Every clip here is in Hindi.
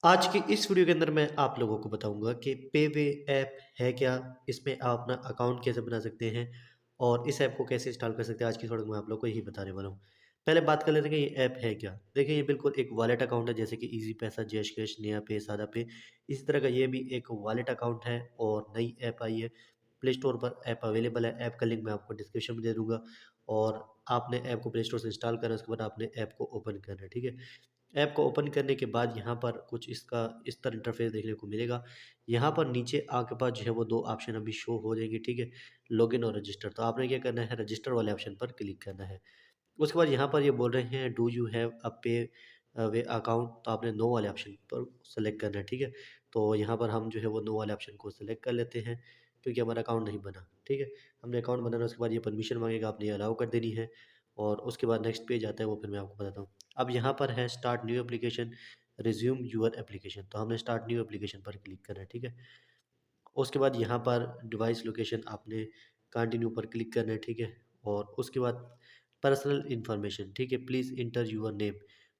आज की इस वीडियो के अंदर मैं आप लोगों को बताऊंगा कि पेवे ऐप है क्या, इसमें आप अपना अकाउंट कैसे बना सकते हैं और इस ऐप को कैसे इंस्टॉल कर सकते हैं। आज की थोड़ी मैं आप लोगों को यही बताने वाला हूँ। पहले बात कर लेते हैं कि ये ऐप है क्या। देखिए, ये बिल्कुल एक वॉलेट अकाउंट है, जैसे कि इजी पैसा, जैश कैश, नया पे, सादा पे। इसी तरह का ये भी एक वॉलेट अकाउंट है और नई ऐप आई है। प्ले स्टोर पर ऐप अवेलेबल है। ऐप का लिंक मैं आपको डिस्क्रिप्शन में दे दूंगा और आपने ऐप को प्ले स्टोर से इंस्टॉल करना है। उसके बाद आपने ऐप को ओपन करना है, ठीक है। ऐप को ओपन करने के बाद यहाँ पर कुछ इसका इस तरह इंटरफेस देखने को मिलेगा। यहाँ पर नीचे आपके पास जो है वो 2 ऑप्शन अभी शो हो जाएंगे, ठीक है? लॉगिन और रजिस्टर। तो आपने क्या करना है, रजिस्टर वाले ऑप्शन पर क्लिक करना है। उसके बाद यहाँ पर ये बोल रहे हैं डू यू हैव अ पे वे अकाउंट, तो आपने नो वाले ऑप्शन पर सेलेक्ट करना है, ठीक है? तो यहाँ पर हम जो है वो नो वाले ऑप्शन को सेलेक्ट कर लेते हैं, क्योंकि हमारा अकाउंट नहीं बना, ठीक है? हमने अकाउंट बनाना, उसके बाद ये परमिशन मांगेगा, आपने ये अलाउ कर देनी है और उसके बाद नेक्स्ट पेज आता है, वो फिर मैं आपको बताता हूँ। अब यहाँ पर है start new application, resume your application, तो हमने स्टार्ट न्यू एप्लीकेशन पर क्लिक करना है, ठीक है? उसके बाद यहाँ पर डिवाइस लोकेशन आपने कंटिन्यू पर क्लिक करना है, ठीक है? और उसके बाद पर्सनल इन्फॉर्मेशन, ठीक है? प्लीज़ इंटर यूर नेम,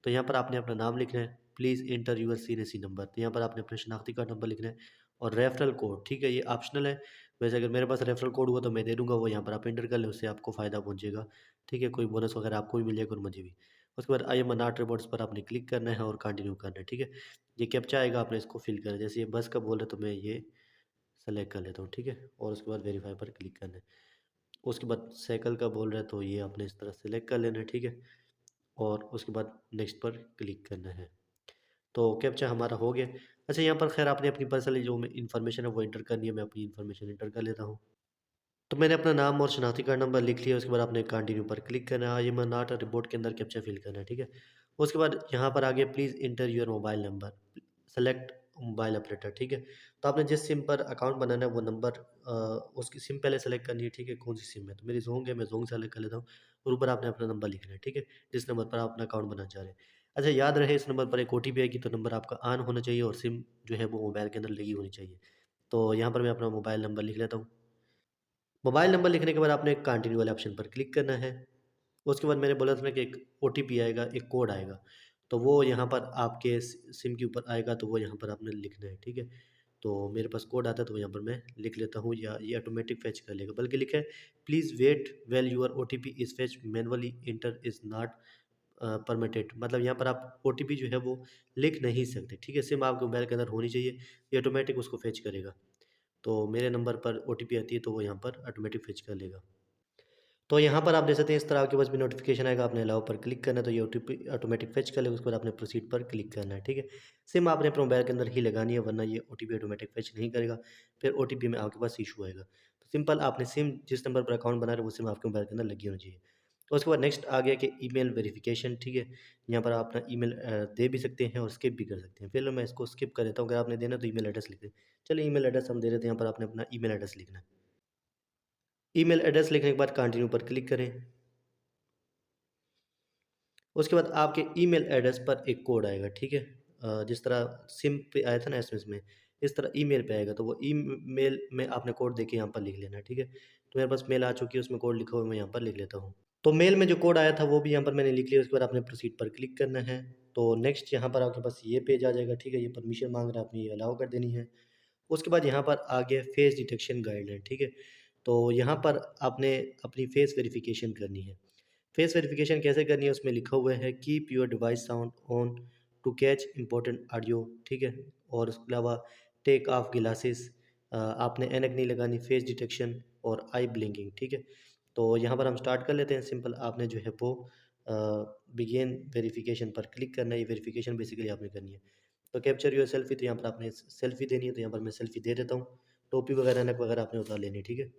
तो यहाँ पर आपने अपना नाम लिखना है। प्लीज़ इंटर यूर सीएनएसी नंबर, तो यहाँ पर आपने अपना शनाख्ती कार्ड नंबर लिखना है। और रेफरल कोड, ठीक है? ये ऑप्शनल है। वैसे अगर मेरे पास रेफरल कोड हुआ तो मैं दे दूँगा, वो यहाँ पर आप एंटर कर लें, उससे आपको फ़ायदा पहुँचेगा, ठीक है? कोई बोनस वगैरह आपको भी मिल जाएगा और मुझे भी। उसके बाद आई एम नॉट रोबोट्स पर आपने क्लिक करना है और कंटिन्यू करना है, ठीक है? ये कैप्चा आएगा, आपने इसको फिल करना है। जैसे ये बस का बोल रहा है तो मैं ये सेलेक्ट कर लेता हूँ, ठीक है? और उसके बाद वेरीफाई पर क्लिक करना है। उसके बाद साइकिल का बोल रहा है तो ये आपने इस तरह सेलेक्ट कर लेना है, ठीक है? और उसके बाद नेक्स्ट पर क्लिक करना है। तो कैप्चा हमारा हो गया। अच्छा, यहाँ पर ख़ैर आपने अपनी पर्सनल जो में इन्फॉर्मेशन है वो एंटर करनी है। मैं अपनी इन्फॉर्मेशन एंटर कर लेता हूँ। तो मैंने अपना नाम और शनाख्ती कार्ड नंबर लिख लिया। उसके बाद आपने कंटिन्यू पर क्लिक करना है। ये मैं नॉट अ रिपोर्ट के अंदर कैप्चा फिल करना है, ठीक है? उसके बाद यहाँ पर आगे please enter your mobile number, select mobile operator, ठीक है? तो आपने जिस सिम पर अकाउंट बनाना है वो नंबर उसकी सिम पहले सेलेक्ट करनी है, ठीक है? कौन सी सिम है, तो मेरी ज़ोंग है, मैं ज़ोंग सेलेक्ट कर लेता हूँ और ऊपर आपने अपना नंबर लिखना है, ठीक है? जिस नंबर पर आप अपना अकाउंट बनाना चाह रहे हैं। अच्छा, याद रहे इस नंबर पर एक ओटीपी आएगी, तो नंबर आपका ऑन होना चाहिए और सिम जो है वो मोबाइल के अंदर लगी होनी चाहिए। तो यहाँ पर मैं अपना मोबाइल नंबर लिख लेता हूँ। मोबाइल नंबर लिखने के बाद आपने कंटिन्यू वाले ऑप्शन पर क्लिक करना है। उसके बाद मैंने बोला था ना कि एक ओटीपी आएगा, एक कोड आएगा, तो वो यहाँ पर आपके सिम के ऊपर आएगा, तो वो यहाँ पर आपने लिखना है, ठीक है? तो मेरे पास कोड आता है तो यहाँ पर मैं लिख लेता हूँ, या ये ऑटोमेटिक फेच कर लेगा। बल्कि लिखा है please wait well your OTP is fetch manually enter is not permitted, मतलब यहाँ पर आप ओटीपी जो है वो लिख नहीं सकते, ठीक है? सिम आपके मोबाइल के अंदर होनी चाहिए, ये ऑटोमेटिक उसको फेच करेगा। तो मेरे नंबर पर ओटीपी आती है तो वो यहाँ पर ऑटोमेटिक फेच कर लेगा। तो यहाँ पर आप देख सकते हैं इस तरह आपके पास भी नोटिफिकेशन आएगा, आपने अलाउ पर क्लिक करना है तो ये ओटीपी ऑटोमेटिक फेच कर लेगा। उसके बाद आपने प्रोसीड पर क्लिक करना है, ठीक है? सिम आपने अपने मोबाइल के अंदर ही लगानी है, वरना ये ओटीपी ऑटोमेटिक फेच नहीं करेगा, फिर ओटीपी में आपके पास इशू आएगा। तो सिंपल आपने सिम जिस नंबर पर अकाउंट बना रहे हैं वो सिम आपके मोबाइल के अंदर लगी होनी चाहिए। तो उसके बाद नेक्स्ट आ गया कि ईमेल वेरिफिकेशन, ठीक है? यहाँ पर आप अपना ईमेल दे भी सकते हैं और स्किप भी कर सकते हैं। फिर मैं इसको स्किप कर देता हूँ, अगर आपने देना तो ईमेल एड्रेस लिख दें। चलिए, ईमेल एड्रेस हम दे देते हैं, यहाँ पर आपने अपना ईमेल एड्रेस लिखना है। ईमेल एड्रेस लिखने के बाद कंटिन्यू पर क्लिक करें। उसके बाद आपके ईमेल एड्रेस पर एक कोड आएगा, ठीक है? जिस तरह सिम पे आया था ना एसएमएस में, इस तरह ईमेल पे आएगा, तो वो ईमेल में आपने कोड देके यहाँ पर लिख लेना है, ठीक है? तो मेरे पास मेल आ चुकी है, उसमें कोड लिखा हुआ है, मैं यहाँ पर लिख लेता हूँ। तो मेल में जो कोड आया था वो भी यहाँ पर मैंने लिख लिया। उसके बाद आपने प्रोसीड पर क्लिक करना है। तो नेक्स्ट यहाँ पर आपके पास ये पेज आ जाएगा, ठीक है? ये परमिशन माँग रहा है, आपने ये अलाउ कर देनी है। उसके बाद यहाँ पर आ गया फेस डिटेक्शन गाइडलाइन, ठीक है? तो यहाँ पर आपने अपनी फेस वेरिफिकेशन करनी है। फेस वेरिफिकेशन कैसे करनी है, उसमें लिखा हुआ है keep your device sound on to catch important audio, ठीक है? और उसके अलावा टेक ऑफ ग्लासेस, आपने ऐनक नहीं लगानी, फेस डिटेक्शन और आई ब्लिंकिंग, ठीक है? तो यहाँ पर हम स्टार्ट कर लेते हैं। सिंपल आपने जो है वो बिगिन वेरिफिकेशन पर क्लिक करना है। ये वेरिफिकेशन बेसिकली आपने करनी है। तो कैप्चर योर सेल्फी, तो यहाँ पर आपने सेल्फी देनी है, तो यहाँ पर मैं सेल्फी दे देता हूँ। टोपी वगैरह ऐनक वगैरह आपने उतार लेनी है, ठीक है?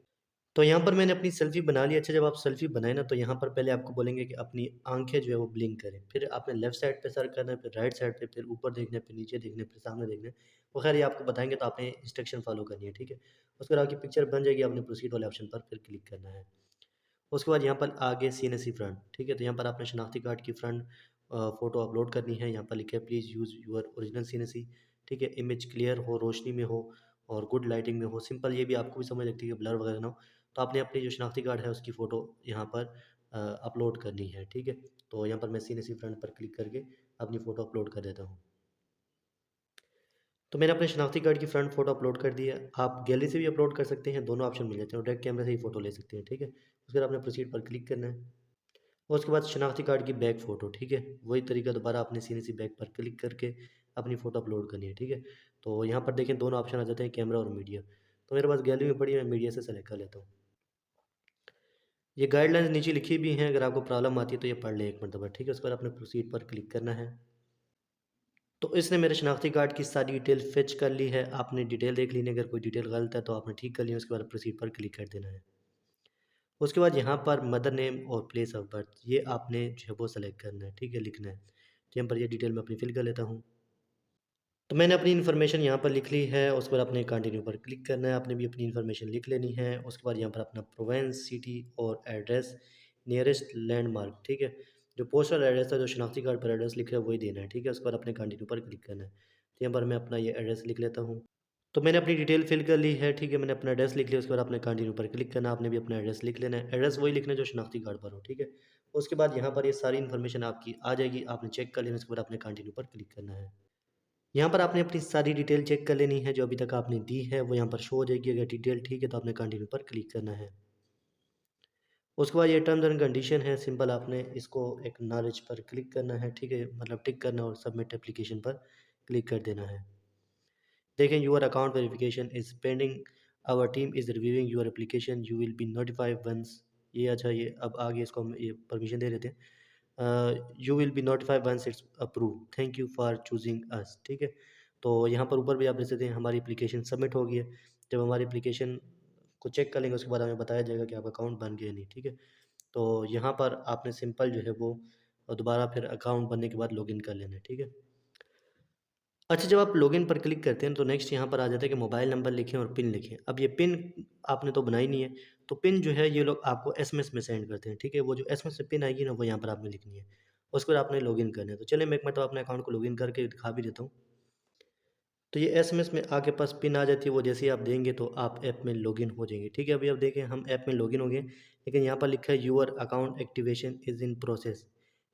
तो यहाँ पर मैंने अपनी सेल्फ़ी बना ली। अच्छा, जब आप सेल्फ़ी बनाएँ ना, तो यहाँ पर पहले आपको बोलेंगे कि अपनी आँखें जो है वो ब्लिंक करें। फिर आपने लेफ्ट साइड पे सर करना है, फिर राइट साइड पे, फिर ऊपर देखना है, फिर नीचे देखना है, फिर सामने देखना है। वो ख़ैर ये आपको बताएँगे, तो आपने इंस्ट्रक्शन फ़ॉलो करनी है, ठीक है? उसके बाद आपकी पिक्चर बन जाएगी, आपने प्रोसीड वाले ऑप्शन पर फिर क्लिक करना है। उसके बाद यहाँ पर आगे सीएनसी फ्रंट, ठीक है? तो यहाँ पर आपने शनाख्ती कार्ड की फ्रंट फ़ोटो अपलोड करनी है। यहाँ पर लिखा है please use your original CNC, ठीक है? इमेज क्लियर हो, रोशनी में हो और गुड लाइटिंग में हो। सिंपल ये भी आपको भी समझ लगती है कि ब्लर वगैरह ना हो। तो आपने अपनी जो शनाख्ती कार्ड है उसकी फ़ोटो यहाँ पर अपलोड करनी है, ठीक है? तो यहाँ पर मैं सीएनसी फ्रंट पर क्लिक करके अपनी फ़ोटो अपलोड कर देता हूँ। तो मैंने अपने शनाख्ती कार्ड की फ्रंट फ़ोटो अपलोड कर दी है। आप गैलरी से भी अपलोड कर सकते हैं, दोनों ऑप्शन मिल जाते हैं और डायरेक्ट कैमरे से ही फ़ोटो ले सकते हैं, ठीक है। उसके बाद आपने प्रोसीड पर क्लिक करना है और उसके बाद शनाख्ती कार्ड की बैक फ़ोटो, ठीक है। वही तरीका दोबारा आपने सीधी सी बैक पर क्लिक करके अपनी फ़ोटो अपलोड करनी है, ठीक है। तो यहाँ पर देखें दोनों ऑप्शन आ जाते हैं, कैमरा और मीडिया। तो मेरे पास गैलरी में पड़ी है, मैं मीडिया से सेलेक्ट कर लेता हूँ। ये गाइडलाइंस नीचे लिखी भी हैं, अगर आपको प्रॉब्लम आती है तो ये पढ़ लें एक मरतबा, ठीक है। उसके बाद आपने प्रोसीड पर क्लिक करना है। तो इसने मेरे शनाख्ती कार्ड की सारी डिटेल फेच कर ली है। आपने डिटेल देख ली, अगर कोई डिटेल गलत है तो आपने ठीक कर लिया। उसके बाद प्रोसीड पर क्लिक कर देना है। उसके बाद यहाँ पर मदर नेम और प्लेस ऑफ बर्थ ये आपने जो है वो सेलेक्ट करना है, ठीक है, लिखना है। तो यहाँ पर ये डिटेल मैं अपनी फिल कर लेता हूँ। तो मैंने अपनी इन्फॉर्मेशन यहाँ पर लिख ली है। उसके बाद आपने कंटिन्यू पर क्लिक करना है। आपने भी अपनी इन्फॉर्मेशन लिख लेनी है। उसके बाद यहाँ पर अपना प्रोवेंस, सिटी और एड्रेस, नियरेस्ट लैंडमार्क, ठीक है। जो पोस्टल एड्रेस है, जो शनाख्ती कार्ड पर एड्रेस लिखा है वही देना है, ठीक है। उसके बाद अपने कंटिन्यू पर क्लिक करना है। तो यहाँ पर मैं अपना ये एड्रेस लिख लेता हूँ। तो मैंने अपनी डिटेल फिल कर ली है, ठीक है। मैंने अपना एड्रेस लिख लिया। उसके बाद आपने कंटिन्यू पर क्लिक करना है। आपने भी अपना एड्रेस लिख लेना है। एड्रेस वही लिखना है जो शनाख्ती कार्ड पर हो, ठीक है। उसके बाद यहाँ पर ये सारी इन्फॉर्मेशन आपकी आ जाएगी। आपने चेक कर लेना। उसके बाद आपने कंटिन्यू पर क्लिक करना है। यहाँ पर आपने अपनी सारी डिटेल चेक कर लेनी है, जो अभी तक आपने दी है वो यहाँ पर शो हो जाएगी। अगर डिटेल ठीक है तो आपने कंटिन्यू पर क्लिक करना है। उसके बाद ये टर्म्स एंड कंडीशन है, सिंपल आपने इसको एक नॉलेज पर क्लिक करना है, ठीक है, मतलब टिक करना और सबमिट एप्लीकेशन पर क्लिक कर देना है। देखें your account verification is pending, our team is reviewing your application, you will be notified once. ये अच्छा, ये अब आगे इसको हम ये परमिशन दे देते हैं। You will be notified once it's approve, thank you for choosing us, ठीक है। तो यहाँ पर ऊपर भी आप देख सकते हैं हमारी एप्लीकेशन सबमिट हो गई है। जब हमारी एप्लीकेशन को चेक कर लेंगे उसके बाद हमें बताया जाएगा कि आपका अकाउंट बन गया या नहीं, ठीक है। तो यहाँ पर आपने सिंपल जो है वो दोबारा फिर अकाउंट बनने के बाद लॉगिन कर लेना है, ठीक है। अच्छा, जब आप लॉगिन पर क्लिक करते हैं तो नेक्स्ट यहाँ पर आ जाता है कि मोबाइल नंबर लिखें और पिन लिखें। अब ये पिन आपने तो बनाई नहीं है, तो पिन जो है ये लोग आपको एसएमएस में सेंड करते हैं, ठीक है। वो जो एसएमएस में पिन आएगी ना वो यहाँ पर आपने लिखनी है। उसके बाद आपने लॉगिन करना है। तो चलिए मैं एक मतलब अपने अकाउंट को लॉगिन करके दिखा भी देता हूँ। तो ये एसएमएस में आपके पास पिन आ जाती है, वो जैसे ही आप देंगे तो आप ऐप में लॉगिन हो जाएंगे, ठीक है। अभी आप देखें हम ऐप में लॉगिन हो गए, लेकिन यहाँ पर लिखा है your account activation is in process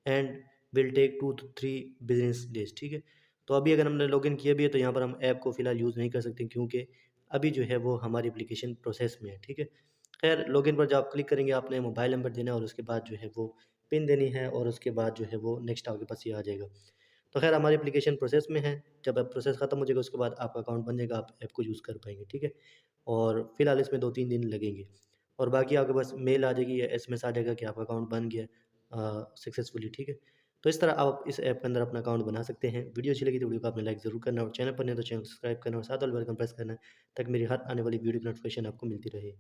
and will take 2 to 3 business days, ठीक है। तो अभी अगर हमने लॉगिन किया भी है तो यहाँ पर हम ऐप को फ़िलहाल यूज़ नहीं कर सकते, क्योंकि अभी जो है वो हमारी एप्लीकेशन प्रोसेस में है, ठीक है। खैर लॉगिन पर जब आप क्लिक करेंगे आपने मोबाइल नंबर देना है और उसके बाद जो है वो पिन देनी है और उसके बाद जो है वो नेक्स्ट आपके पास ये आ जाएगा। तो खैर हमारी एप्लीकेशन प्रोसेस में है। जब प्रोसेस ख़त्म हो जाएगा उसके बाद आपका अकाउंट बन जाएगा, आप ऐप को यूज़ कर पाएँगे, ठीक है। और फ़िलहाल इसमें 2-3 दिन लगेंगे और बाकी आपके पास मेल आ जाएगी या एसएमएस आ जाएगा कि आपका अकाउंट बन गया सक्सेसफुली, ठीक है। तो इस तरह आप इस ऐप के अंदर अपना अकाउंट बना सकते हैं। वीडियो अच्छी लगी तो वीडियो को आपने लाइक ज़रूर करना और चैनल पर नए तो चैनल को सब्सक्राइब करना और साथ वाले बेल आइकन प्रेस करना, ताकि मेरी हर आने वाली वीडियो की नोटिफिकेशन आपको मिलती रहे।